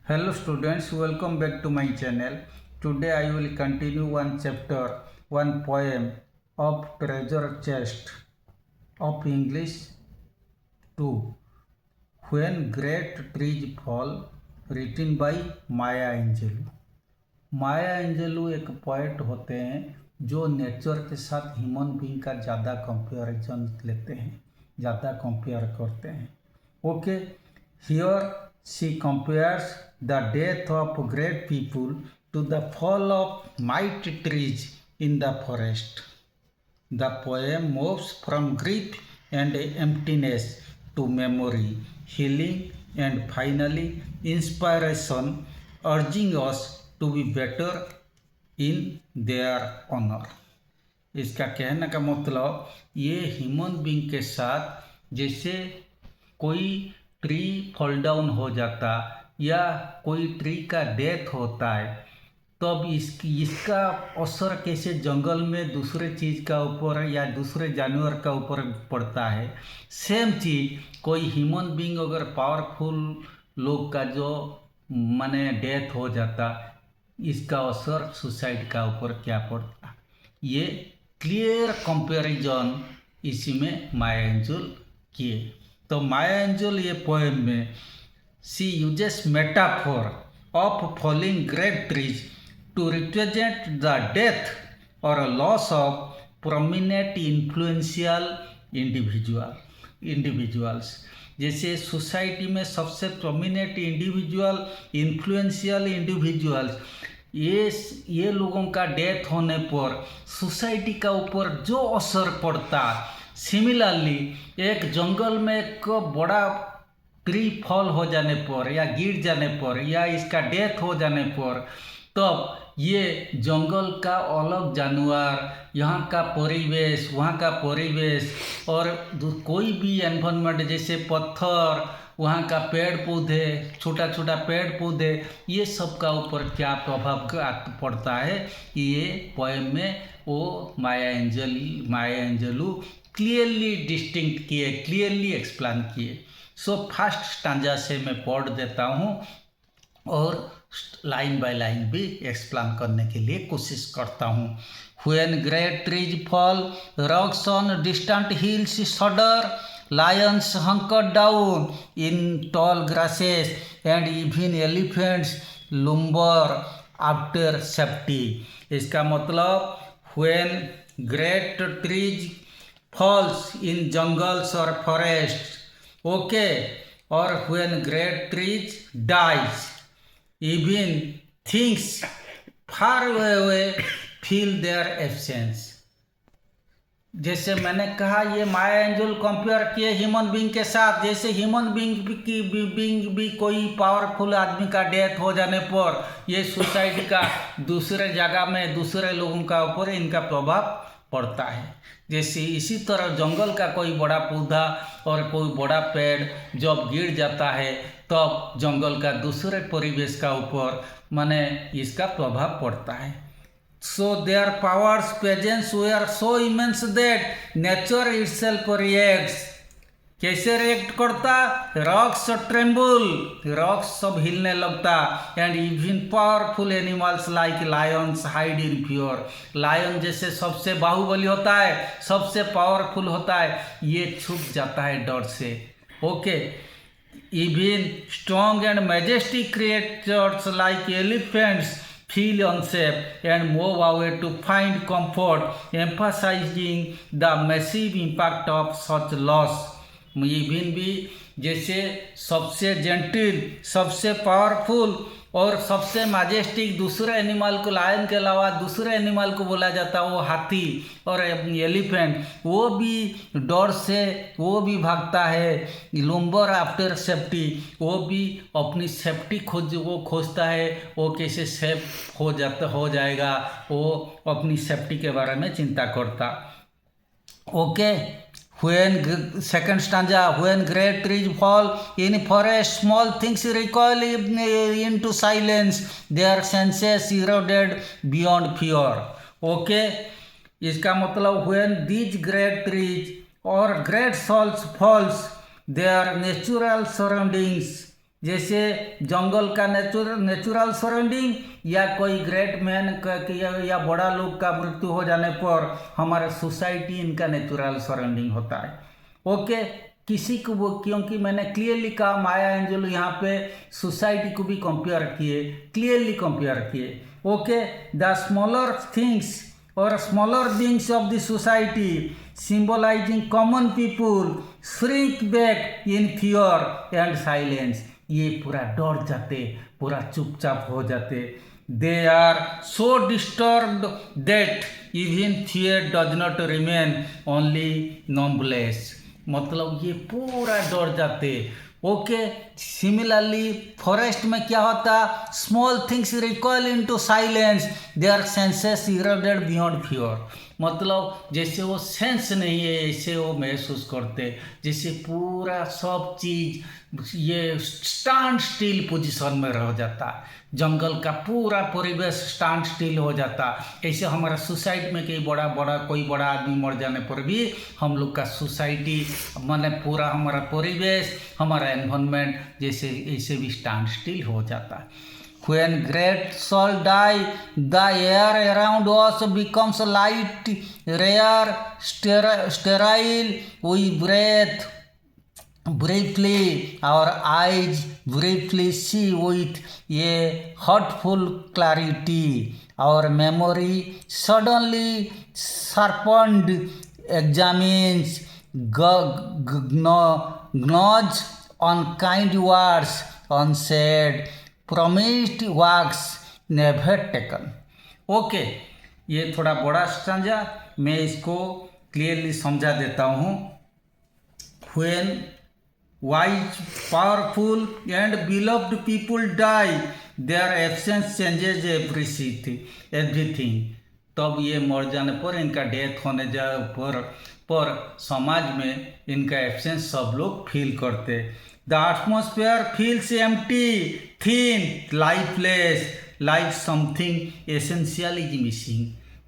Hello students, welcome back to my channel. Today I will continue one chapter, one poem of Treasure Chest of English 2. When Great Trees Fall, written by Maya Angelou. माया एंजेलू एक poet होते हैं जो nature के साथ human being का ज़्यादा comparison लेते हैं, ज़्यादा कंपेयर करते हैं. Okay, here she compares the death of great people to the fall of might trees in the forest. The poem moves from grief and emptiness to memory, healing, and finally inspiration, urging us to be better in their honor. इसका कहने का मतलब ये human being के साथ जैसे कोई tree fall down हो जाता या कोई ट्री का डेथ होता है, तब इसका असर कैसे जंगल में दूसरे चीज़ का ऊपर या दूसरे जानवर का ऊपर पड़ता है. सेम चीज़ कोई ह्यूमन बीइंग अगर पावरफुल लोग का जो माने डेथ हो जाता, इसका असर सुसाइड का ऊपर क्या पड़ता. ये क्लियर कंपैरिजन इसी में माया एंजेलू किए. तो माया एंजेलू ये पोएम में she uses metaphor of falling great trees to represent the death or a loss of prominent influential individuals. जैसे सोसाइटी में सबसे प्रोमिनेंट इंडिविजुअल, इन्फ्लुएंशियल इंडिविजुअल्स, ये लोगों का डेथ होने पर सोसाइटी का ऊपर जो असर पड़ता, सिमिलरली एक जंगल में एक बड़ा ट्री फॉल हो जाने पर या गिर जाने पर या इसका डेथ हो जाने पर, तब ये जंगल का अलग जानवर, यहाँ का परिवेश, वहाँ का परिवेश और कोई भी एनवायरनमेंट जैसे पत्थर, वहाँ का पेड़ पौधे, छोटा छोटा पेड़ पौधे, ये सब का ऊपर क्या प्रभाव पड़ता है, ये पोएम में वो माया एंजेलू क्लियरली डिस्टिंक्ट किए, क्लियरली एक्सप्लेन किए. सो फर्स्ट स्टांजा से मैं पढ़ देता हूँ और लाइन बाय लाइन भी एक्सप्लेन करने के लिए कोशिश करता हूँ. When great trees fall, rocks on distant hills shudder, lions hunker down in tall grasses, and even elephants lumber after safety. इसका मतलब when great trees falls in jungles or forests, okay, or when great trees dies, even things far away feel their absence. जैसे मैंने कहा ये माया एंजेलू compare किए human being के साथ. जैसे ह्यूमन बीइंग भी कोई पावरफुल आदमी का डेथ हो जाने पर ये सोसाइटी का दूसरे जगह में दूसरे लोगों का ऊपर इनका प्रभाव पड़ता है. जैसे इसी तरह जंगल का कोई बड़ा पौधा और कोई बड़ा पेड़ जब गिर जाता है, तब जंगल का दूसरे परिवेश का ऊपर माने इसका प्रभाव पड़ता है. So their powers presence were so immense that nature itself reacts. कैसे रिएक्ट करता? रॉक्स ट्रेम्बल, रॉक्स सब हिलने लगता. And even powerful animals like lions hide in fear. Lion जैसे सबसे बाहुबली होता है, सबसे पावरफुल होता है, ये छुप जाता है डर से. Okay, even strong and majestic creatures like elephants feel unsafe and move away to find comfort, emphasizing the massive impact of such loss. even भी जैसे सबसे जेंटिल, सबसे पावरफुल और सबसे मैजेस्टिक दूसरे एनिमल को, लायन के अलावा दूसरे एनिमल को बोला जाता है वो हाथी और एलिफेंट, वो भी डर से वो भी भागता है. लुम्बर आफ्टर सेफ्टी, वो भी अपनी सेफ्टी खोजता है, वो कैसे सेफ हो जाएगा, वो अपनी सेफ्टी के बारे में चिंता करता. Okay, when second stanza, when great trees fall in forest, small things recoil into silence, their senses eroded beyond fear. Okay, इसका मतलब when these great trees or great souls falls, their natural surroundings जैसे जंगल का natural surrounding या कोई great man या बड़ा लोग का मृत्यु हो जाने पर हमारा सोसाइटी इनका नेचुरल सराउंडिंग होता है। ओके, किसी को वो, क्योंकि मैंने क्लियरली कहा माया एंजेलो यहाँ पे सोसाइटी को भी क्लियरली कंपेयर किए। ओके, द स्मॉलर थिंग्स और smaller beings of the society symbolising common people shrink back in fear and silence. ये पूरा डर जाते, पूरा चुपचाप हो जाते। They are so disturbed that even fear does not remain, only numbness. मतलब ये पूरा डर जाते। ओके, सिमिलरली फॉरेस्ट में क्या होता, small things recoil into silence, their senses eroded beyond fear. मतलब जैसे वो सेंस नहीं है ऐसे वो महसूस करते, जैसे पूरा सब चीज़ ये स्टैंड स्टिल पोजीशन में रह जाता, जंगल का पूरा परिवेश स्टैंड स्टिल हो जाता। ऐसे हमारा सोसाइटी में कोई बड़ा आदमी मर जाने पर भी हम लोग का सोसाइटी माने पूरा हमारा परिवेश, हमारा एनवायरनमेंट जैसे ऐसे भी स्टैंड स्टिल हो जाता। When great soul die, the air around us becomes light, rare, sterile. We breathe briefly, our eyes briefly see with a hurtful clarity. Our memory suddenly sharpened, examines, gnaws on kind words unsaid, promised works never taken. Okay, ये थोड़ा बड़ा stanza, मैं इसको clearly समझा देता हूँ। When wise, powerful and beloved people die, their absence changes everything. तब ये मर जाने पर, इनका डेथ होने जाए पर समाज में इनका एब्सेंस सब लोग फील करते। The atmosphere feels empty, thin, lifeless, like something essential is missing.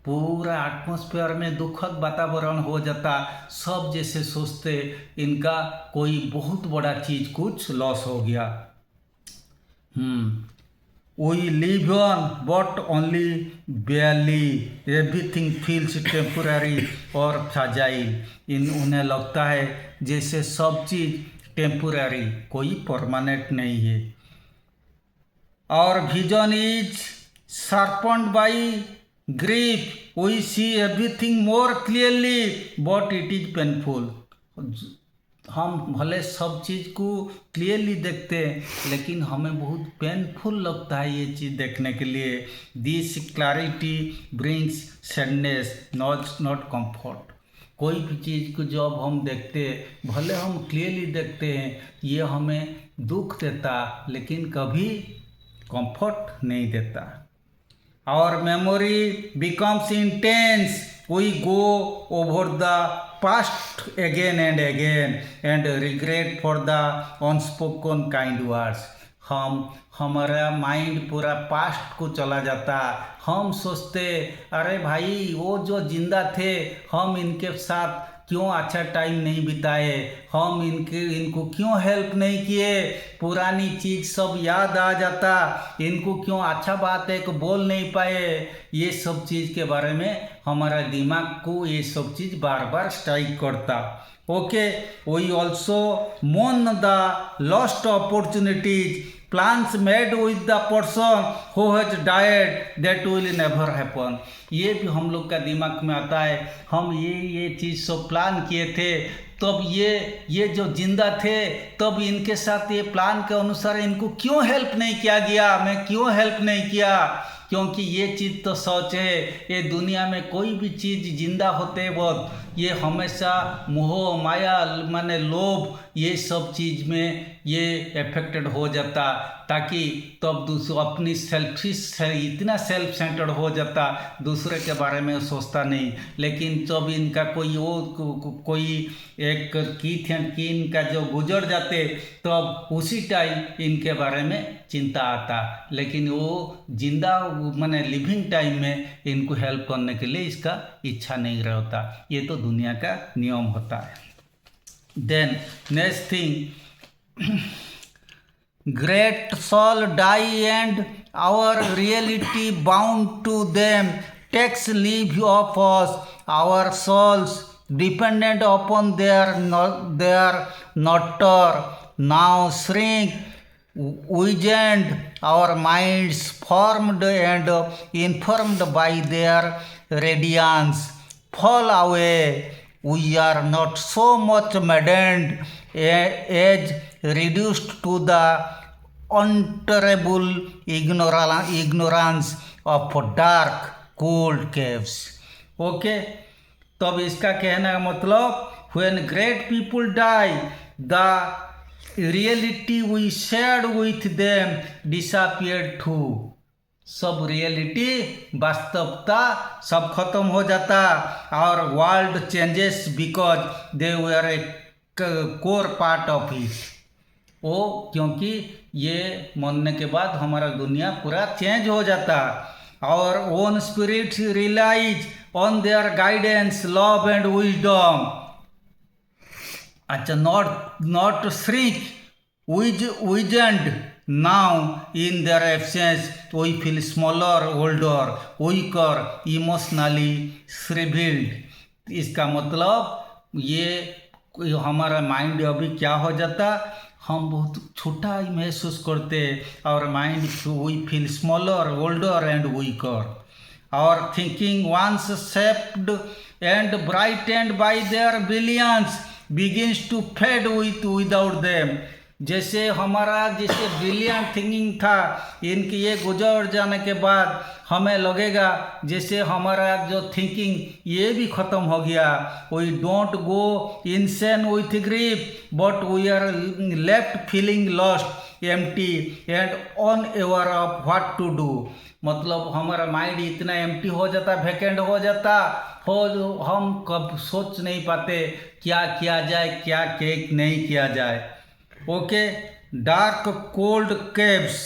पूरा एटमॉस्फेयर में दुखद वातावरण हो जाता, सब जैसे सोचते इनका कोई बहुत बड़ा चीज कुछ लॉस हो गया। We live on but only barely, everything feels temporary और fragile। उन्हें लगता है जैसे सब चीज टेम्पोररी, कोई परमानेंट नहीं है। और vision is sharpened by grief, we see everything more clearly but it is painful. हम भले सब चीज़ को क्लियरली देखते हैं लेकिन हमें बहुत पेनफुल लगता है ये चीज़ देखने के लिए। This clarity brings sadness, not comfort. कोई भी चीज़ को जब हम देखते, भले हम क्लियरली देखते हैं, ये हमें दुख देता लेकिन कभी कंफर्ट नहीं देता। Our memory becomes intense, we go over the past again and regret for the unspoken kind words. हमारा माइंड पूरा पास्ट को चला जाता। हम सोचते अरे भाई वो जो जिंदा थे, हम इनके साथ क्यों अच्छा टाइम नहीं बिताए, हम इनको क्यों हेल्प नहीं किए, पुरानी चीज़ सब याद आ जाता, इनको क्यों अच्छा बात है को बोल नहीं पाए। ये सब चीज़ के बारे में हमारा दिमाग को ये सब चीज़ बार बार स्ट्राइक करता। Okay, we also mourn the lost opportunities, plans made with the person who has died that will never happen. ये भी हम लोग का दिमाग में आता है, हम ये चीज़ सब प्लान किए थे, तब ये जो जिंदा थे तब इनके साथ ये प्लान के अनुसार इनको क्यों हेल्प नहीं किया गया, मैं क्यों हेल्प नहीं किया। क्योंकि ये चीज़ तो सोच है, ये दुनिया में कोई भी चीज़ जिंदा होते वक्त ये हमेशा मोह माया माने लोभ ये सब चीज़ में ये अफेक्टेड हो जाता, ताकि तब दूसरों अपनी इतना सेल्फ सेंटर्ड हो जाता, दूसरे के बारे में सोचता नहीं। लेकिन जब इनका कोई एक कीन का जो गुजर जाते तब उसी टाइम इनके बारे में चिंता आता, लेकिन वो जिंदा माने लिविंग टाइम में इनको हेल्प करने के लिए इसका इच्छा नहीं रहता। ये तो दुनिया का नियम होता है। Then next thing, Great shall die and our reality bound to them takes leave of us. Our souls dependent upon their nutter now shrink weakened, our minds formed and informed by their radiance fall away. We are not so much maddened as reduced to the unutterable ignorance of dark, cold caves. Okay? तब इसका कहना का मतलब when great people die, the reality we shared with them disappeared too. सब reality वास्तवता सब खत्म हो जाता और world changes because they were A core part of it. वो क्योंकि ये मरने के बाद हमारा दुनिया पूरा चेंज हो जाता. और own spirits relies on their guidance love and wisdom. अच्छा, not shrink weakened. Now in their absence we feel smaller, older, weaker, emotionally shriveled. इसका मतलब ये हमारा माइंड अभी क्या हो जाता, हम बहुत छोटा ही महसूस करते और mind we feel smaller, older and weaker. Our thinking once shaped and brightened by their brilliance begins to fade without them. जैसे हमारा जैसे ब्रिलियंट थिंकिंग था, इनकी ये गुजर जाने के बाद हमें लगेगा जैसे हमारा जो थिंकिंग ये भी ख़त्म हो गया. We don't go insane with grief but we are left feeling lost, empty and unaware of what to do. मतलब हमारा माइंड इतना एम्प्टी हो जाता, वैकेंट हो जाता हो, हम कब सोच नहीं पाते क्या किया जाए, क्या नहीं किया जाए. Okay, dark cold caves.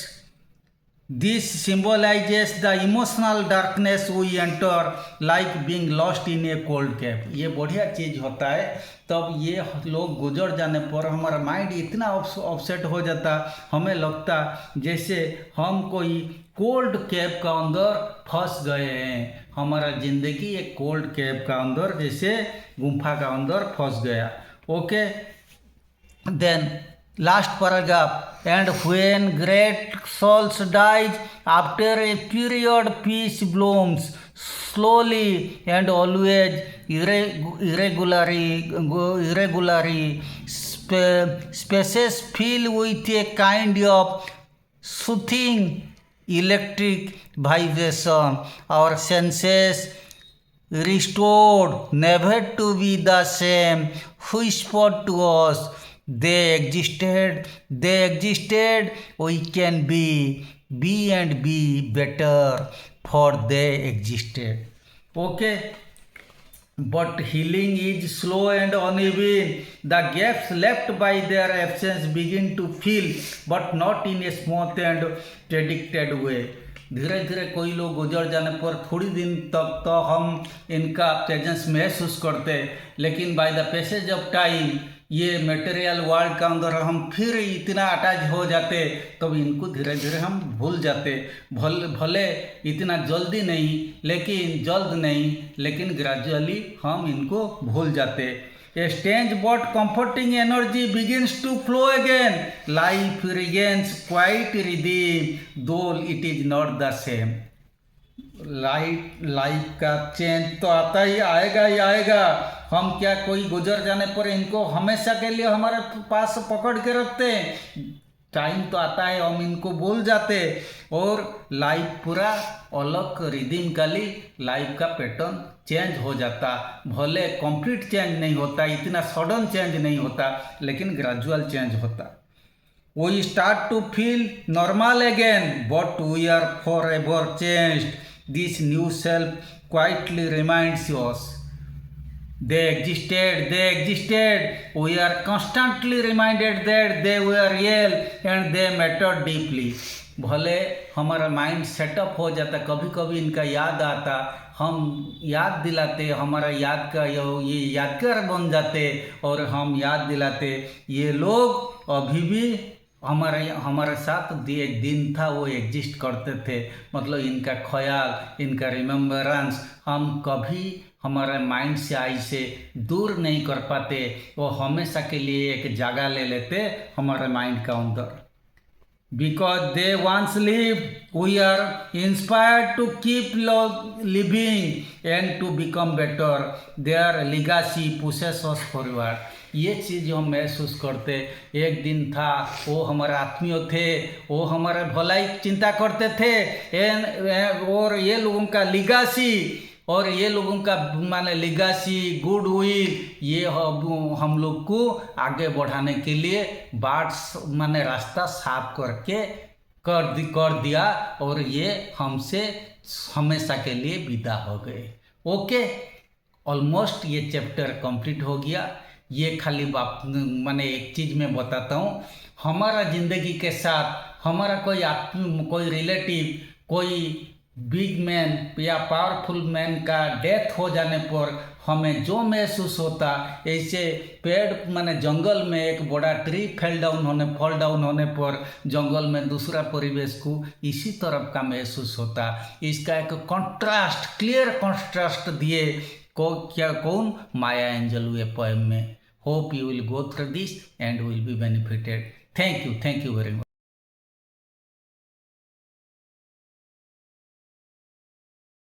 This symbolizes the emotional darkness we enter, like being lost in a cold cave. ये बढ़िया चीज़ होता है. तब ये लोग गुजर जाने पर हमारा माइंड इतना अपसेट हो जाता, हमें लगता जैसे हम कोई कोल्ड केव का अंदर फंस गए हैं. हमारा ज़िंदगी एक कोल्ड केव का अंदर जैसे गुम्फा का अंदर फंस गया. Okay, then last paragraph. And when great souls dies, after a period peace blooms slowly and always irregularly. Spaces fill with a kind of soothing electric vibration. Our senses restored, never to be the same, whispered to us. They existed, we can be and be better, for they existed. Okay, but healing is slow and uneven. The gaps left by their absence begin to fill, but not in a smooth and predicted way. धीरे धीरे कोई लोग गुजर जाने पर थोड़ी दिन तक तो हम इनका प्रेजेंस महसूस करते, लेकिन by the passage of time ये मटेरियल वर्ल्ड का अंदर हम फिर इतना अटैच हो जाते, तब इनको धीरे धीरे हम भूल जाते. भले इतना जल्दी नहीं, लेकिन जल्द नहीं, लेकिन ग्रेजुअली हम इनको भूल जाते. A strange but comforting energy begins to flow again. Life regains quiet rhythm, though it is not the same. Life का चेंज तो आता ही आएगा. हम क्या कोई गुजर जाने पर इनको हमेशा के लिए हमारे पास पकड़ के रखते हैं. टाइम तो आता है हम इनको भूल जाते और लाइफ पूरा अलग रिदमिकली लाइफ का पैटर्न चेंज हो जाता. भले कंप्लीट चेंज नहीं होता, इतना सडन चेंज नहीं होता, लेकिन ग्रेजुअल चेंज होता. We start to feel normal again, but we are forever changed. This new self quietly reminds us they existed. We are constantly reminded that they were real and they mattered deeply. भले हमारा mind setup हो जाता, कभी कभी इनका याद आता, हम याद दिलाते, हमारा याद का ये यादगार बन जाते और हम याद दिलाते ये लोग अभी भी हमारे साथ एक दिन था, वो एग्जिस्ट करते थे। मतलब इनका ख्याल, इनका रिमेम्बरेंस हम कभी हमारे माइंड से ऐसे दूर नहीं कर पाते। वो हमेशा के लिए एक जगह ले लेते हमारे माइंड का अंदर। Because they once lived, we are inspired to keep living and to become better. Their legacy pushes us forward. ये चीज़ हम महसूस करते। एक दिन था, वो हमारे आत्मीय थे, वो हमारे भलाई चिंता करते थे। और ये लोगों का लिगासी, और ये लोगों का माने लिगासी, गुड विल, ये हम लोग को आगे बढ़ाने के लिए बाट माने रास्ता साफ करके कर दिया, और ये हमसे हमेशा के लिए विदा हो गए। ओके, ऑलमोस्ट ये चैप्टर कंप्लीट हो गया। ये खाली बात माने एक चीज़ मैं बताता हूँ, हमारा ज़िंदगी के साथ हमारा कोई रिलेटिव, कोई बिग मैन या पावरफुल मैन का डेथ हो जाने पर हमें जो महसूस होता, ऐसे पेड़ माने जंगल में एक बड़ा ट्री फॉल डाउन होने पर जंगल में दूसरा परिवेश को इसी तरह का महसूस होता। इसका एक कंट्रास्ट, क्लियर कंट्रास्ट दिए कौन, माया एंजेलू ए पोएम में। Hope you will go through this and will be benefited. Thank you very much.